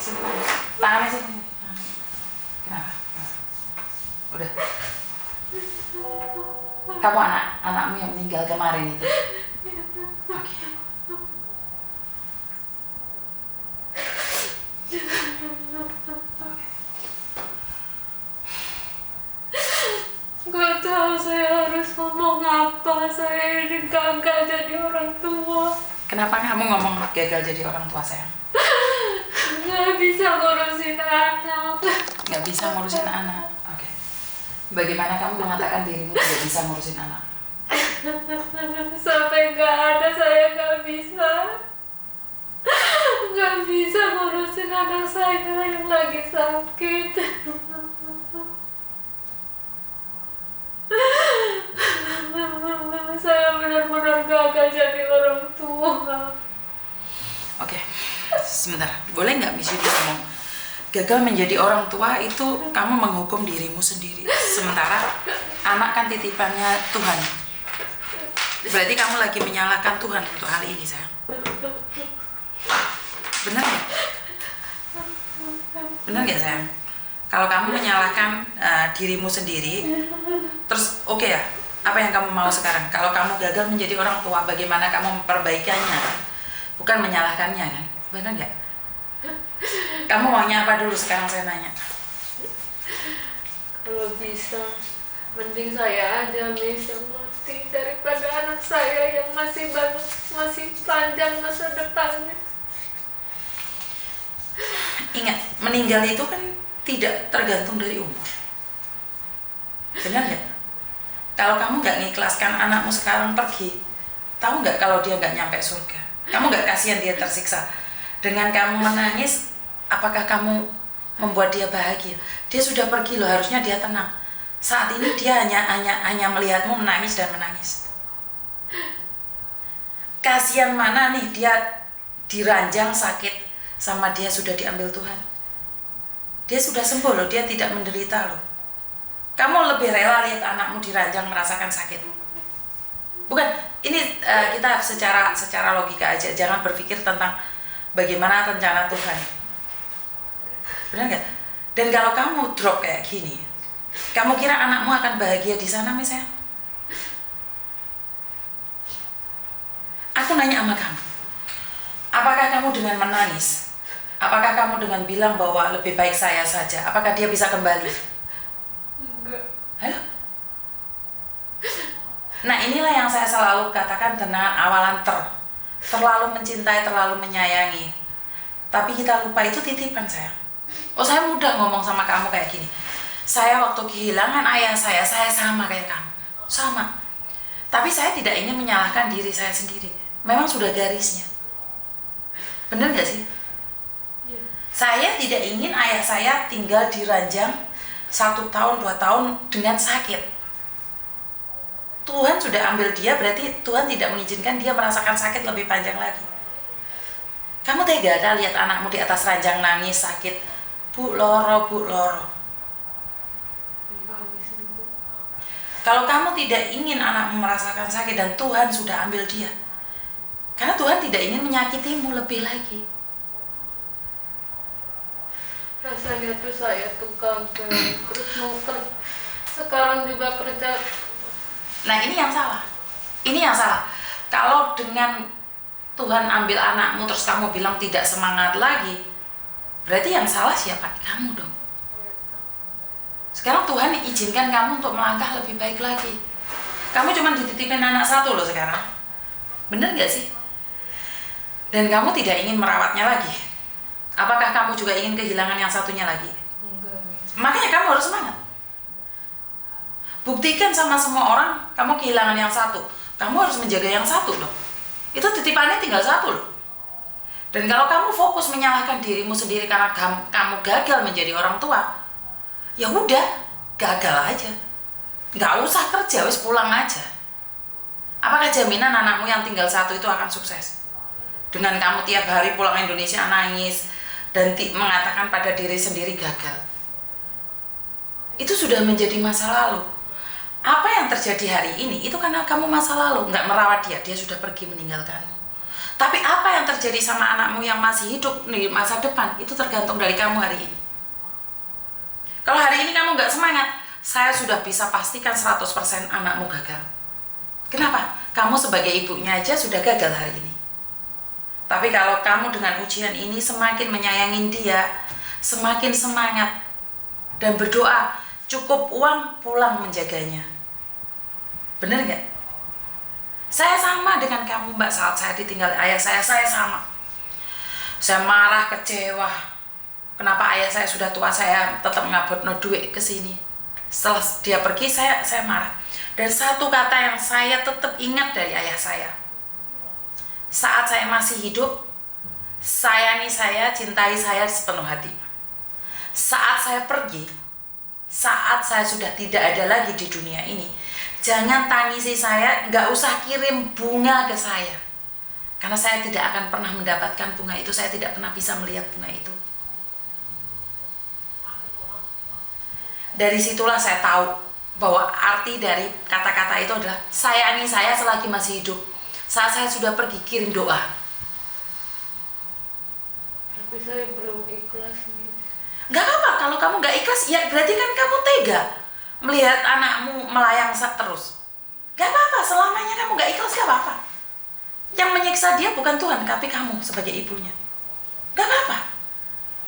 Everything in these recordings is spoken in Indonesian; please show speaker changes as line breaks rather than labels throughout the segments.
sini. Tangannya sini. Kenapa? Udah. Kamu anakmu yang meninggal kemarin itu. Oke.
Gak tahu saya harus ngomong apa. Saya ini gagal jadi orang tua.
Kenapa kamu ngomong gagal jadi orang tua, sayang?
Gak bisa ngurusin anak.
Gak bisa ngurusin anak. Oke. Bagaimana kamu mengatakan dirimu tidak bisa ngurusin anak?
Sampai gak ada saya gak bisa. Gak bisa ngurusin anak saya yang lagi sakit. Saya benar-benar gagal jadi orang tua.
Oke, sebentar. Boleh nggak Miss Yudi ngomong? Gagal menjadi orang tua itu kamu menghukum dirimu sendiri. Sementara anak kan titipannya Tuhan. Berarti kamu lagi menyalahkan Tuhan untuk hal ini, sayang. Benar nggak? Benar nggak, sayang? Kalau kamu menyalahkan dirimu sendiri, terus oke ya, apa yang kamu mau sekarang? Kalau kamu gagal menjadi orang tua, bagaimana kamu memperbaikinya? Bukan menyalahkannya, kan? Benar nggak? Kamu maunya apa dulu sekarang, saya nanya?
Kalau bisa, mending saya aja Miss yang mati daripada anak saya yang masih panjang masa depannya.
Ingat, meninggal itu kan tidak tergantung dari umur. Benar nggak? Kalau kamu nggak ngikhlaskan anakmu sekarang pergi, tahu nggak kalau dia nggak nyampe surga? Kamu nggak kasihan dia tersiksa? Dengan kamu menangis, apakah kamu membuat dia bahagia? Dia sudah pergi loh, harusnya dia tenang. Saat ini dia hanya melihatmu menangis dan menangis. Kasihan mana nih dia diranjang sakit sama dia sudah diambil Tuhan. Dia sudah sembuh loh, dia tidak menderita loh. Kamu lebih rela lihat anakmu diranjang merasakan sakit? Bukan, ini kita secara logika aja, jangan berpikir tentang bagaimana rencana Tuhan. Benar nggak? Dan kalau kamu drop kayak gini, kamu kira anakmu akan bahagia di sana, misalnya? Aku nanya sama kamu, apakah kamu dengan menangis? Apakah kamu dengan bilang bahwa lebih baik saya saja? Apakah dia bisa kembali?
Enggak.
Halo? Nah, inilah yang saya selalu katakan dengan awalan terlalu mencintai, terlalu menyayangi. Tapi kita lupa itu titipan, sayang. Oh, saya mudah ngomong sama kamu kayak gini. Saya waktu kehilangan ayah saya sama kayak kamu. Sama. Tapi saya tidak ingin menyalahkan diri saya sendiri. Memang sudah garisnya. Bener gak sih? Saya tidak ingin ayah saya tinggal di ranjang 1 tahun, 2 tahun dengan sakit. Tuhan sudah ambil dia, berarti Tuhan tidak mengizinkan dia merasakan sakit lebih panjang lagi. Kamu tega kan lihat anakmu di atas ranjang nangis, sakit? Bu loro, bu loro. Kalau kamu tidak ingin anakmu merasakan sakit dan Tuhan sudah ambil dia, karena Tuhan tidak ingin menyakitimu lebih lagi.
Rasanya tuh saya tuh gagal, terus mau sekarang juga kerja.
Nah, ini yang salah. Ini yang salah. Kalau dengan Tuhan ambil anakmu terus kamu bilang tidak semangat lagi, berarti yang salah siapa? Kamu dong. Sekarang Tuhan izinkan kamu untuk melangkah lebih baik lagi. Kamu cuma dititipin anak 1 loh sekarang. Bener gak sih? Dan kamu tidak ingin merawatnya lagi. Apakah kamu juga ingin kehilangan yang satunya lagi?
Enggak.
Makanya kamu harus semangat. Buktikan sama semua orang kamu kehilangan yang 1. Kamu harus menjaga yang 1 loh. Itu titipannya tinggal 1 loh. Dan kalau kamu fokus menyalahkan dirimu sendiri karena kamu gagal menjadi orang tua, ya udah, gagal aja. Nggak usah kerja, wis pulang aja. Apakah jaminan anakmu yang tinggal 1 itu akan sukses? Dengan kamu tiap hari pulang Indonesia nangis dan mengatakan pada diri sendiri gagal. Itu sudah menjadi masa lalu. Apa yang terjadi hari ini itu karena kamu masa lalu nggak merawat dia sudah pergi meninggalkanmu. Tapi apa yang terjadi sama anakmu yang masih hidup di masa depan, itu tergantung dari kamu hari ini. Kalau hari ini kamu nggak semangat, saya sudah bisa pastikan 100% anakmu gagal. Kenapa? Kamu sebagai ibunya aja sudah gagal hari ini. Tapi kalau kamu dengan ujian ini semakin menyayangin dia, semakin semangat, dan berdoa, cukup uang pulang menjaganya. Bener nggak? Saya sama dengan kamu Mbak, saat saya ditinggal ayah saya sama. Saya marah, kecewa. Kenapa ayah saya sudah tua, saya tetap ngabot no duit ke sini. Setelah dia pergi, saya marah. Dan satu kata yang saya tetap ingat dari ayah saya. Saat saya masih hidup, sayangi saya, cintai saya sepenuh hati. Saat saya pergi, saat saya sudah tidak ada lagi di dunia ini, jangan tangisi saya, nggak usah kirim bunga ke saya. Karena saya tidak akan pernah mendapatkan bunga itu, saya tidak pernah bisa melihat bunga itu. Dari situlah saya tahu bahwa arti dari kata-kata itu adalah sayangi saya selagi masih hidup. Saat saya sudah pergi, kirim doa.
Tapi saya belum ikhlas nih.
Gak apa-apa, kalau kamu gak ikhlas, ya berarti kan kamu tega melihat anakmu melayang terus. Gak apa-apa, selamanya kamu gak ikhlas, gak apa-apa. Yang menyiksa dia bukan Tuhan, tapi kamu sebagai ibunya. Gak apa-apa.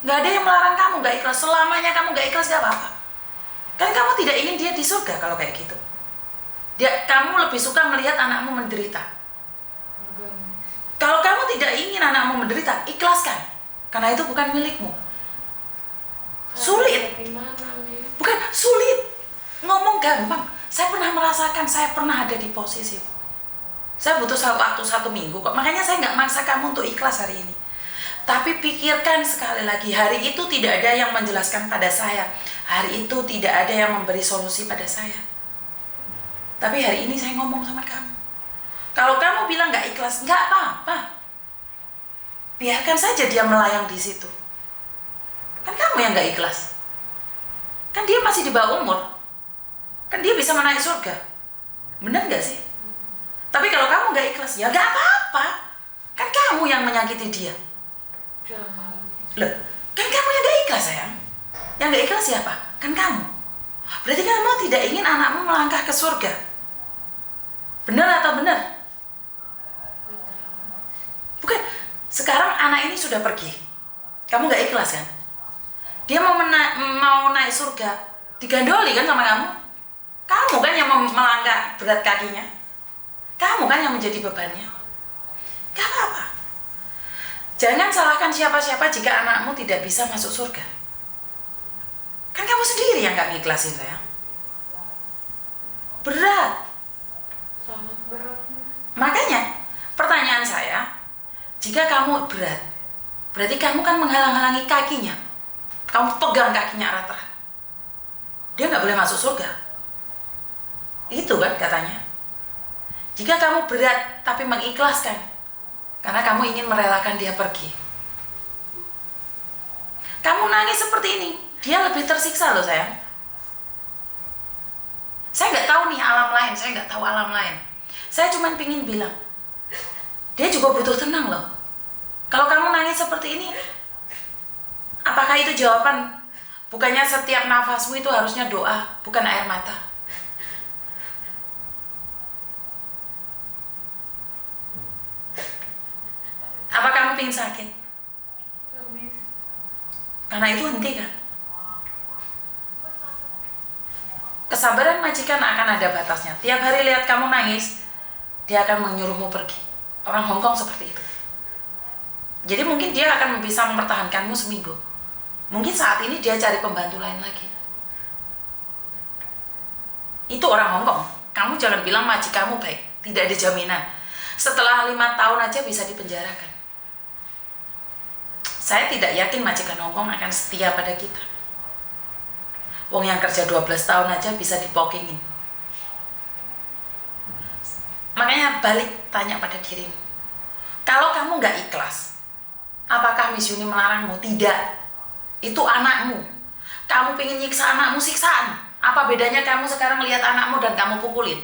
Gak ada yang melarang kamu gak ikhlas, selamanya kamu gak ikhlas, gak apa-apa. Kan kamu tidak ingin dia di surga kalau kayak gitu. Kamu lebih suka melihat anakmu menderita. Kalau kamu tidak ingin anakmu menderita, ikhlaskan. Karena itu bukan milikmu. Sulit. Bukan sulit. Ngomong gampang. Saya pernah merasakan, saya pernah ada di posisi. Saya butuh waktu 1 minggu kok. Makanya saya nggak maksa kamu untuk ikhlas hari ini. Tapi pikirkan sekali lagi, hari itu tidak ada yang menjelaskan pada saya. Hari itu tidak ada yang memberi solusi pada saya. Tapi hari ini saya ngomong sama kamu. Kalau kamu bilang nggak ikhlas, nggak apa-apa. Biarkan saja dia melayang di situ. Kan kamu yang nggak ikhlas. Kan dia masih di bawah umur. Kan dia bisa menaik surga. Benar nggak sih? Tapi kalau kamu nggak ikhlas, ya nggak apa-apa. Kan kamu yang menyakiti dia. Loh, kan kamu yang nggak ikhlas sayang. Yang nggak ikhlas siapa? Kan kamu. Berarti kamu tidak ingin anakmu melangkah ke surga. Benar atau benar? Bukan. Sekarang anak ini sudah pergi. Kamu nggak ikhlas kan? Dia mau naik surga, digandoli kan sama kamu? Kamu kan yang melangkah berat kakinya. Kamu kan yang menjadi bebannya. Gak apa-apa. Jangan salahkan siapa-siapa jika anakmu tidak bisa masuk surga. Kan kamu sendiri yang gak ngiklasin sayang. Berat.
Sangat berat.
Makanya pertanyaan saya, jika kamu berat, berarti kamu kan menghalang-halangi kakinya. Kamu pegang kakinya erat-erat. Dia gak boleh masuk surga. Itu kan katanya. Jika kamu berat tapi mengikhlaskan, karena kamu ingin merelakan dia pergi. Kamu nangis seperti ini, dia lebih tersiksa loh sayang. Saya nggak tahu nih alam lain, saya nggak tahu alam lain. Saya cuma pingin bilang, dia juga butuh tenang loh. Kalau kamu nangis seperti ini, apakah itu jawaban? Bukannya setiap nafasmu itu harusnya doa, bukan air mata. Apa kamu pingin sakit? Karena itu hentikan. Kesabaran majikan akan ada batasnya. Tiap hari lihat kamu nangis, dia akan menyuruhmu pergi. Orang Hongkong seperti itu. Jadi mungkin dia akan bisa mempertahankanmu seminggu. Mungkin saat ini dia cari pembantu lain lagi. Itu orang Hongkong. Kamu jangan bilang majikanmu baik. Tidak ada jaminan. Setelah 5 tahun aja bisa dipenjarakan. Saya tidak yakin majikan Hongkong akan setia pada kita. Wong yang kerja 12 tahun aja bisa dipokingin. Makanya balik tanya pada dirimu. Kalau kamu nggak ikhlas, apakah Miss Yuni melarangmu? Tidak. Itu anakmu. Kamu pengen nyiksa anakmu, siksaan. Apa bedanya kamu sekarang lihat anakmu dan kamu pukulin?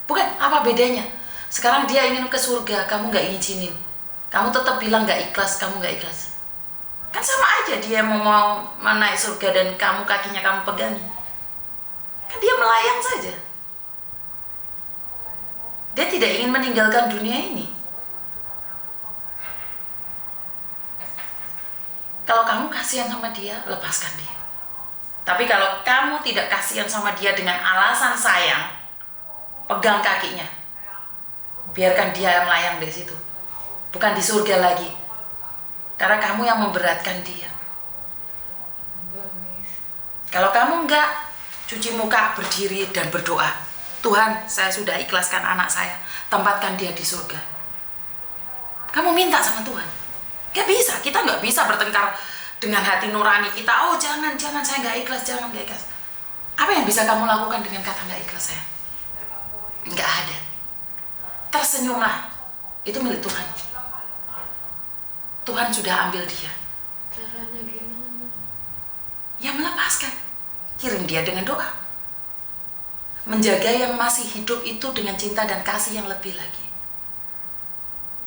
Bukan, apa bedanya? Sekarang dia ingin ke surga, kamu nggak izinin. Kamu tetap bilang nggak ikhlas, kamu nggak ikhlas. Kan sama aja dia mau naik surga dan kamu kakinya kamu pegangi. Kan dia melayang saja. Dia tidak ingin meninggalkan dunia ini. Kalau kamu kasihan sama dia, lepaskan dia. Tapi kalau kamu tidak kasihan sama dia dengan alasan sayang, pegang kakinya. Biarkan dia melayang dari situ. Bukan di surga lagi. Karena kamu yang memberatkan dia. Kalau kamu enggak, cuci muka, berdiri dan berdoa. Tuhan, saya sudah ikhlaskan anak saya. Tempatkan dia di surga. Kamu minta sama Tuhan. Gak bisa, kita nggak bisa bertengkar dengan hati nurani kita. Oh jangan, saya nggak ikhlas, jangan nggak ikhlas. Apa yang bisa kamu lakukan dengan kata nggak ikhlas saya? Nggak ada. Tersenyumlah, itu milik Tuhan. Tuhan sudah ambil dia.
Caranya gimana?
Ya melepaskan. Kirim dia dengan doa. Menjaga yang masih hidup itu dengan cinta dan kasih yang lebih lagi.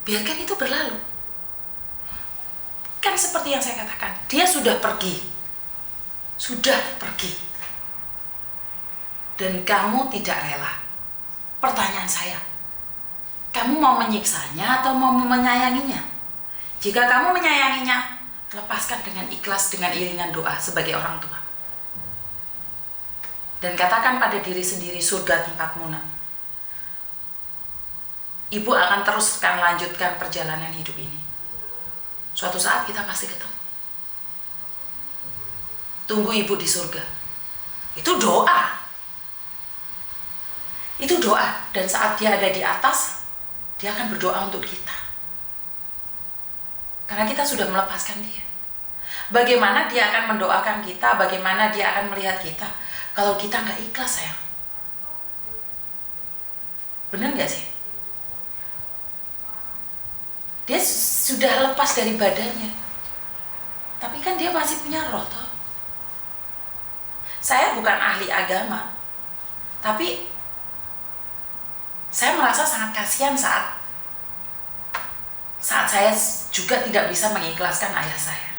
Biarkan itu berlalu. Kan seperti yang saya katakan, dia sudah pergi. Sudah pergi. Dan kamu tidak rela. Pertanyaan saya, kamu mau menyiksanya atau mau menyayanginya? Jika kamu menyayanginya, lepaskan dengan ikhlas, dengan iringan doa sebagai orang tua. Dan katakan pada diri sendiri, surga tempatmu nak. Ibu akan teruskan lanjutkan perjalanan hidup ini. Suatu saat kita pasti ketemu. Tunggu ibu di surga. Itu doa. Itu doa. Dan saat dia ada di atas, dia akan berdoa untuk kita. Karena kita sudah melepaskan dia. Bagaimana dia akan mendoakan kita, bagaimana dia akan melihat kita, kalau kita nggak ikhlas sayang. Benar nggak sih? Dia sudah lepas dari badannya, tapi kan dia masih punya roh toh. Saya bukan ahli agama, tapi saya merasa sangat kasihan saat saya juga tidak bisa mengikhlaskan ayah saya.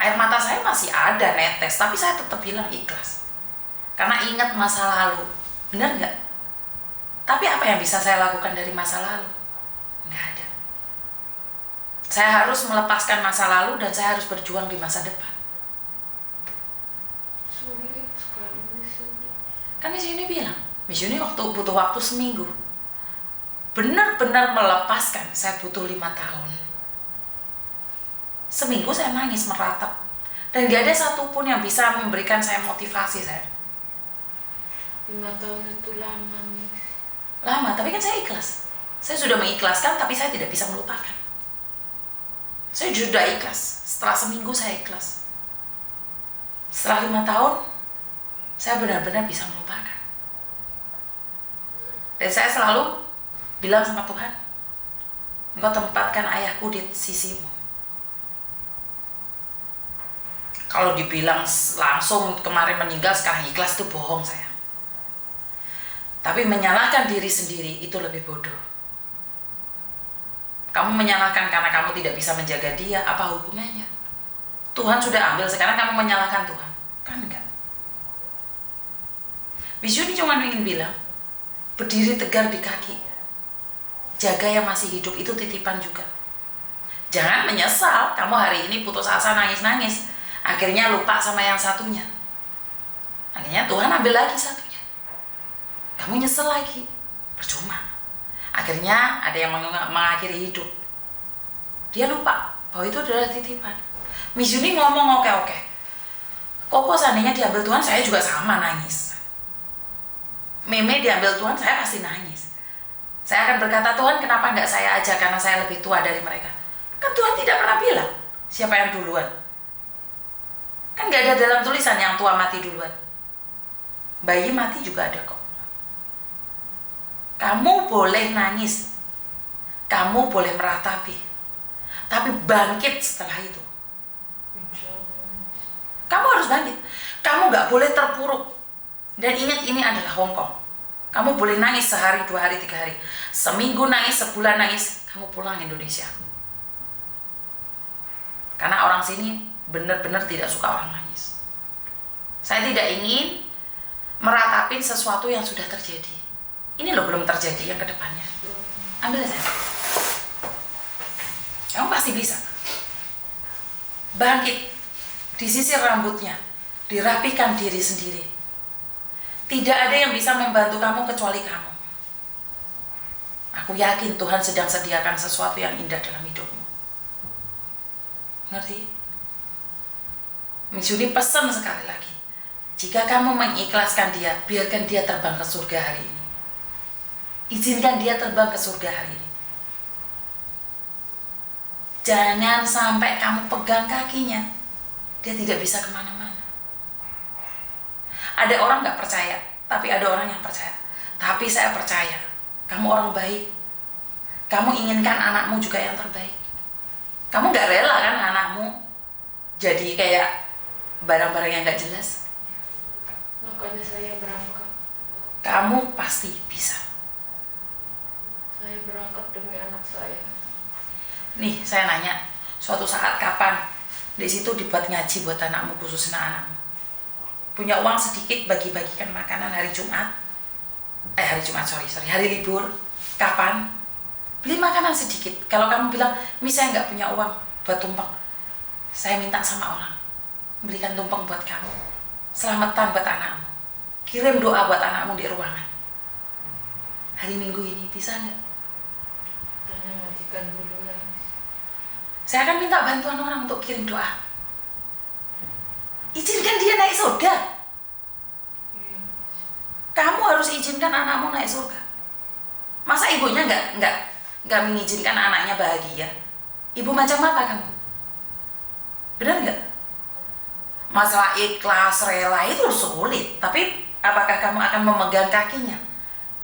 Air mata saya masih ada netes, tapi saya tetap bilang ikhlas. Karena ingat masa lalu, benar nggak? Tapi apa yang bisa saya lakukan dari masa lalu? Nggak ada. Saya harus melepaskan masa lalu dan saya harus berjuang di masa depan.
Sulit sekali, sulit.
Kan Miss Yuni bilang, Miss Yuni butuh waktu seminggu. Benar-benar melepaskan, saya butuh 5 tahun. Seminggu saya nangis meratap. Dan gak ada satupun yang bisa memberikan saya motivasi saya.
5 tahun itu lama, Miss.
Lama, tapi kan saya ikhlas. Saya sudah mengikhlaskan, tapi saya tidak bisa melupakan. Saya sudah ikhlas. Setelah seminggu saya ikhlas. Setelah 5 tahun, saya benar-benar bisa melupakan. Dan saya selalu bilang sama Tuhan, Engkau tempatkan ayahku di sisimu. Kalau dibilang langsung kemarin meninggal, sekarang ikhlas, itu bohong saya. Tapi menyalahkan diri sendiri itu lebih bodoh. Kamu menyalahkan karena kamu tidak bisa menjaga dia, apa hubungannya? Tuhan sudah ambil, sekarang kamu menyalahkan Tuhan. Kan enggak. Bisu ini cuma ingin bilang, berdiri tegar di kaki. Jaga yang masih hidup, itu titipan juga. Jangan menyesal, kamu hari ini putus asa nangis-nangis. Akhirnya lupa sama yang satunya. Akhirnya Tuhan ambil lagi satunya. Kamu nyesel lagi, percuma. Akhirnya ada yang mengakhiri hidup. Dia lupa bahwa itu adalah titipan. Miss Yuni ngomong oke. Koko seandainya diambil Tuhan, saya juga sama nangis. Meme diambil Tuhan, saya pasti nangis. Saya akan berkata, Tuhan kenapa nggak saya aja karena saya lebih tua dari mereka. Kan Tuhan tidak pernah bilang siapa yang duluan. Kan nggak ada dalam tulisan yang tua mati duluan. Bayi mati juga ada kok. Kamu boleh nangis, kamu boleh meratapi, tapi bangkit setelah itu. Kamu harus bangkit. Kamu nggak boleh terpuruk. Dan ingat, ini adalah Hongkong. Kamu boleh nangis sehari, 2 hari, 3 hari. Seminggu nangis, sebulan nangis, kamu pulang Indonesia. Karena orang sini benar-benar tidak suka orang nangis. Saya tidak ingin meratapin sesuatu yang sudah terjadi. Ini loh belum terjadi yang kedepannya. Ambil aja. Kamu pasti bisa. Bangkit, disisir rambutnya, dirapikan diri sendiri. Tidak ada yang bisa membantu kamu kecuali kamu. Aku yakin Tuhan sedang sediakan sesuatu yang indah dalam hidupmu. Ngerti? Miss Yuni pesan sekali lagi. Jika kamu mengikhlaskan dia, biarkan dia terbang ke surga hari ini. Izinkan dia terbang ke surga hari ini. Jangan sampai kamu pegang kakinya. Dia tidak bisa kemana-mana. Ada orang gak percaya, tapi ada orang yang percaya. Tapi saya percaya, kamu orang baik. Kamu inginkan anakmu juga yang terbaik. Kamu gak rela kan anakmu jadi kayak barang-barang yang gak jelas.
Makanya saya berangkat.
Kamu pasti bisa.
Saya berangkat demi anak saya.
Nih, saya nanya, suatu saat kapan di situ dibuat ngaji buat anakmu, khususnya anakmu? Punya uang sedikit bagi-bagikan makanan hari libur. Kapan? Beli makanan sedikit. Kalau kamu bilang, Miss saya nggak punya uang buat tumpeng, saya minta sama orang, belikan tumpeng buat kamu. Selamatan buat anakmu. Kirim doa buat anakmu di ruangan. Hari Minggu ini bisa nggak?
Tanya majikan dulu ya.
Saya akan minta bantuan orang untuk kirim doa. Izinkan dia naik surga. Kamu harus izinkan anakmu naik surga. Masa ibunya nggak mengizinkan anaknya bahagia? Ibu macam apa kamu? Benar nggak? Masalah ikhlas, rela itu sulit. Tapi apakah kamu akan memegang kakinya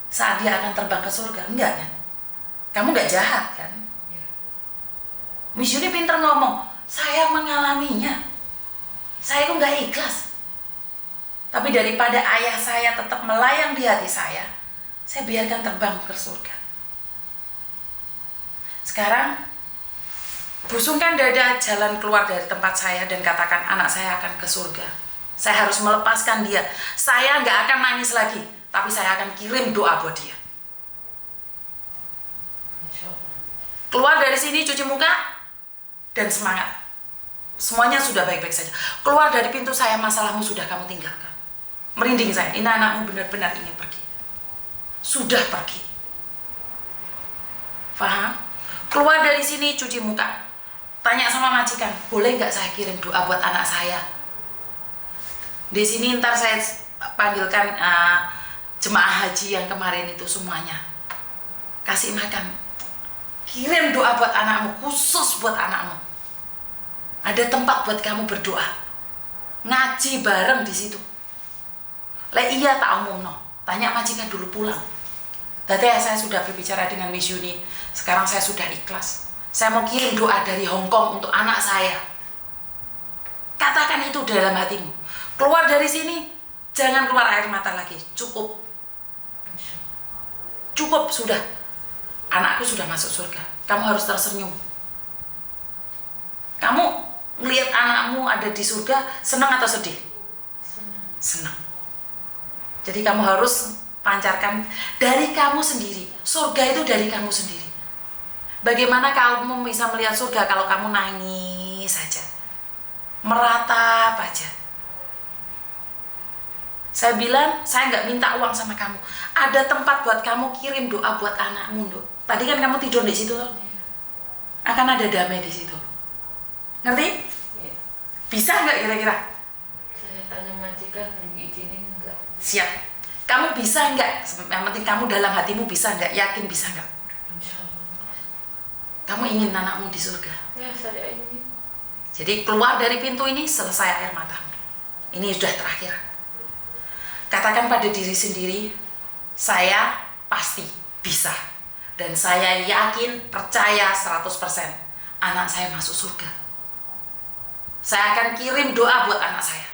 saat dia akan terbang ke surga? Enggak kan? Kamu nggak jahat kan? Miss Yuni pinter ngomong, saya mengalaminya. Saya itu nggak ikhlas. Tapi daripada ayah saya tetap melayang di hati saya biarkan terbang ke surga. Sekarang, busungkan dada, jalan keluar dari tempat saya dan katakan anak saya akan ke surga. Saya harus melepaskan dia. Saya nggak akan nangis lagi, tapi saya akan kirim doa buat dia. Keluar dari sini, cuci muka, dan semangat. Semuanya sudah baik-baik saja. Keluar dari pintu saya, masalahmu sudah kamu tinggalkan. Merinding saya, ini anakmu benar-benar ingin pergi. Sudah pergi. Faham? Keluar dari sini, cuci muka. Tanya sama majikan, boleh nggak saya kirim doa buat anak saya? Di sini ntar saya panggilkan jemaah haji yang kemarin itu semuanya. Kasih makan. Kirim doa buat anakmu, khusus buat anakmu. Ada tempat buat kamu berdoa. Ngaji bareng di situ. Iya tak umum no. Tanya majikan dulu pulang. Tadi saya sudah berbicara dengan Miss Yuni. Sekarang saya sudah ikhlas. Saya mau kirim doa dari Hong Kong untuk anak saya. Katakan itu dalam hatimu. Keluar dari sini, jangan keluar air mata lagi. Cukup. Cukup sudah. Anakku sudah masuk surga. Kamu harus tersenyum. Kamu melihat anakmu ada di surga, senang atau sedih? Senang. Jadi kamu harus pancarkan dari kamu sendiri. Surga itu dari kamu sendiri. Bagaimana kamu bisa melihat surga kalau kamu nangis saja, meratap aja? Saya bilang, saya nggak minta uang sama kamu. Ada tempat buat kamu kirim doa buat anakmu, Dok. Tadi kan kamu tidur di situ, akan ada damai di situ. Ngerti?
Ya.
Bisa nggak kira-kira?
Saya tanya majikan, diizinin enggak?
Siap. Kamu bisa nggak? Yang penting kamu dalam hatimu bisa nggak? Yakin bisa nggak? Kamu ingin anakmu di surga?
Ya, saya ingin.
Jadi keluar dari pintu ini, selesai air matamu. Ini sudah terakhir. Katakan pada diri sendiri, saya pasti bisa. Dan saya yakin, percaya 100%, anak saya masuk surga. Saya akan kirim doa buat anak saya.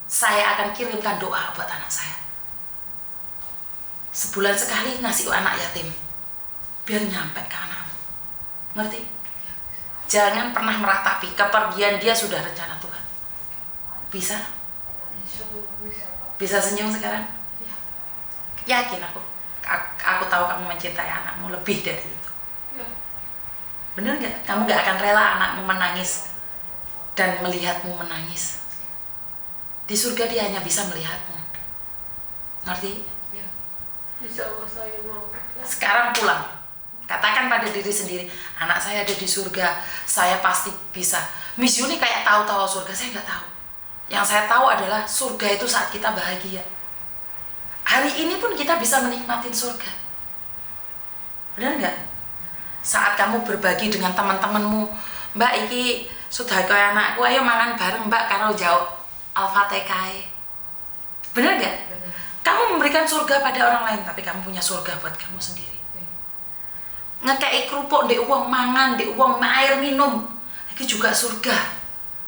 Saya akan kirimkan doa buat anak saya. sebulan sekali ngasih anak yatim, biar nyampe ke anakmu. Ngerti? Jangan pernah meratapi kepergian dia sudah rencana Tuhan. Bisa? Bisa senyum sekarang? Yakin aku tahu kamu mencintai anakmu lebih dari itu. Bener gak? Kamu gak akan rela anakmu menangis dan melihatmu menangis. Di surga dia hanya bisa melihatmu. Ngerti?
Insya Allah saya mau.
Sekarang pulang. Katakan pada diri sendiri, anak saya ada di surga, saya pasti bisa. Miss Yuni kayak tahu-tahu surga, saya nggak tahu. Yang saya tahu adalah surga itu saat kita bahagia. Hari ini pun kita bisa menikmatin surga. Benar nggak? Saat kamu berbagi dengan teman-temanmu, Mbak iki sudah kaya anakku, ayo mangan bareng Mbak karo jauh Al-Fatihah. Benar nggak? Kamu memberikan surga pada orang lain, tapi kamu punya surga buat kamu sendiri. Ngekei kerupuk di uang mangan, di uang air minum, itu juga surga.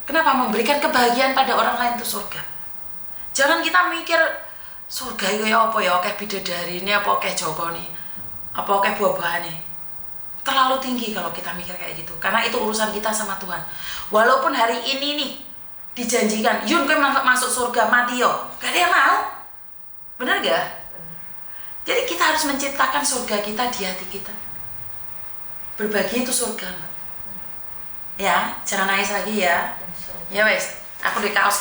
Kenapa? Memberikan kebahagiaan pada orang lain itu surga. Jangan kita mikir surga itu ya apa ya, kayak bidadari ini, apa kayak Joko nih, apa kayak buah-buahan nih. Terlalu tinggi kalau kita mikir kayak gitu, karena itu urusan kita sama Tuhan. Walaupun hari ini nih dijanjikan, Yun kowe masuk surga mati yo, gak ada yang mau. Bener gak? Jadi kita harus menciptakan surga kita di hati kita. Berbagi itu surga, Mbak. Ya, jangan nangis lagi ya. Ya wes, aku di kaos ya.